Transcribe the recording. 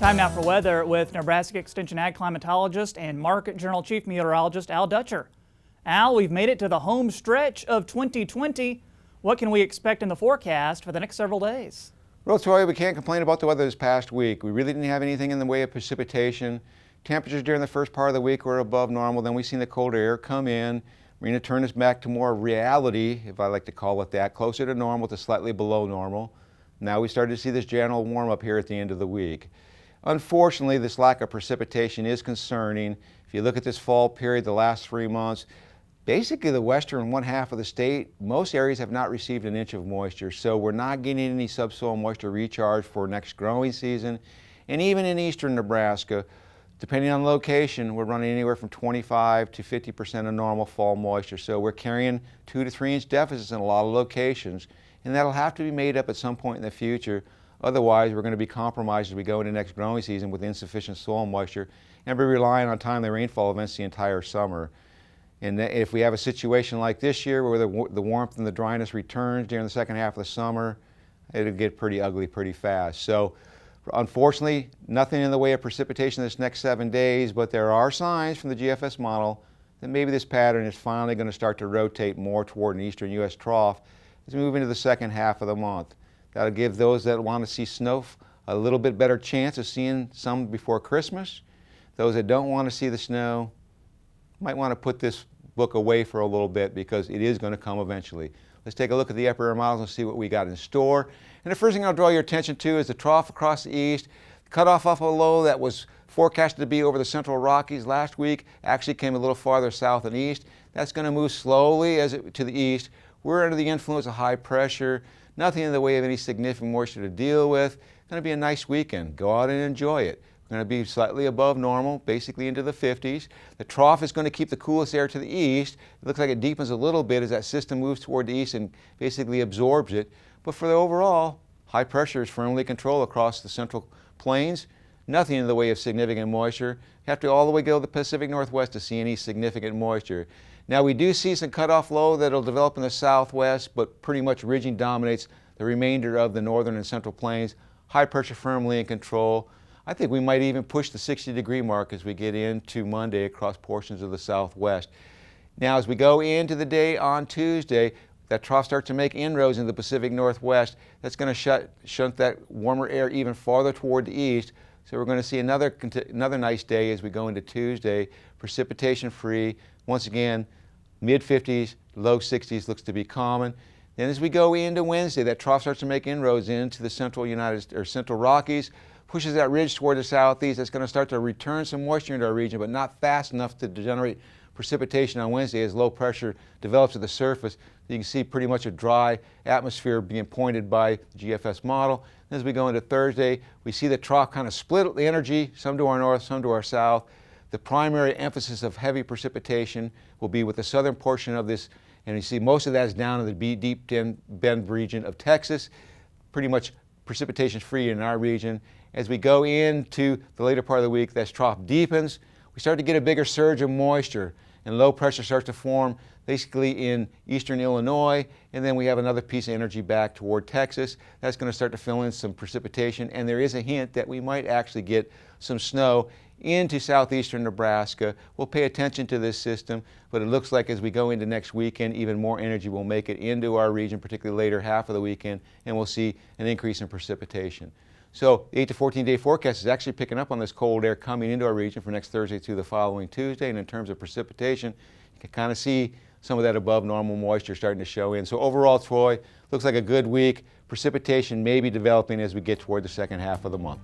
Time now for weather with Nebraska Extension Ag Climatologist and Market Journal Chief Meteorologist Al Dutcher. Al, we've made it to the home stretch of 2020. What can we expect in the forecast for the next several days? Well, Troy, we can't complain about the weather this past week. We really didn't have anything in the way of precipitation. Temperatures during the first part of the week were above normal. Then we seen the cold air come in. We're going to turn this back to more reality, if I like to call it that, closer to normal to slightly below normal. Now we started to see this general warm up here at the end of the week. Unfortunately, this lack of precipitation is concerning. If you look at this fall period, the last 3 months, basically the western one half of the state, most areas have not received an inch of moisture. So we're not getting any subsoil moisture recharge for next growing season. And even in eastern Nebraska, depending on location, we're running anywhere from 25 to 50% of normal fall moisture. So we're carrying 2 to 3 inch deficits in a lot of locations. And that'll have to be made up at some point in the future. Otherwise, we're going to be compromised as we go into next growing season with insufficient soil moisture and be relying on timely rainfall events the entire summer. And if we have a situation like this year where the warmth and the dryness returns during the second half of the summer, it'll get pretty ugly pretty fast. So unfortunately, nothing in the way of precipitation this next 7 days, but there are signs from the GFS model that maybe this pattern is finally going to start to rotate more toward an eastern U.S. trough as we move into the second half of the month. That'll give those that want to see snow a little bit better chance of seeing some before Christmas. Those that don't want to see the snow might want to put this book away for a little bit because it is going to come eventually. Let's take a look at the upper air models and see what we got in store. And the first thing I'll draw your attention to is the trough across the east. Cut off a low that was forecasted to be over the central Rockies last week actually came a little farther south and east. That's going to move slowly to the east. We're under the influence of high pressure. Nothing in the way of any significant moisture to deal with. Going to be a nice weekend. Go out and enjoy it. We're going to be slightly above normal, basically into the 50s. The trough is going to keep the coolest air to the east. It looks like it deepens a little bit as that system moves toward the east and basically absorbs it. But for the overall, high pressure is firmly controlled across the central plains. Nothing in the way of significant moisture. You have to all the way go to the Pacific Northwest to see any significant moisture. Now we do see some cutoff low that'll develop in the southwest, but pretty much ridging dominates the remainder of the northern and central plains. High pressure firmly in control. I think we might even push the 60-degree mark as we get into Monday across portions of the southwest. Now as we go into the day on Tuesday, that trough starts to make inroads in the Pacific Northwest. That's going to shunt that warmer air even farther toward the east. So we're going to see another nice day as we go into Tuesday. Precipitation free. Once again, mid-50s, low 60s looks to be common. Then as we go into Wednesday, that trough starts to make inroads into the central Rockies, pushes that ridge toward the southeast. That's going to start to return some moisture into our region, but not fast enough to generate precipitation on Wednesday as low pressure develops at the surface. You can see pretty much a dry atmosphere being pointed by the GFS model. And as we go into Thursday, we see the trough kind of split the energy, some to our north, some to our south. The primary emphasis of heavy precipitation will be with the southern portion of this, and you see most of that is down in the deep bend region of Texas. Pretty much precipitation free in our region. As we go into the later part of the week, that trough deepens. We start to get a bigger surge of moisture, and low pressure starts to form basically in eastern Illinois, and then we have another piece of energy back toward Texas. That's going to start to fill in some precipitation, and there is a hint that we might actually get some snow into southeastern Nebraska. We'll pay attention to this system, but it looks like as we go into next weekend, even more energy will make it into our region, particularly later half of the weekend, and we'll see an increase in precipitation. So the 8 to 14 day forecast is actually picking up on this cold air coming into our region for next Thursday through the following Tuesday. And in terms of precipitation, you can kind of see some of that above normal moisture starting to show in. So overall, Troy, looks like a good week. Precipitation may be developing as we get toward the second half of the month.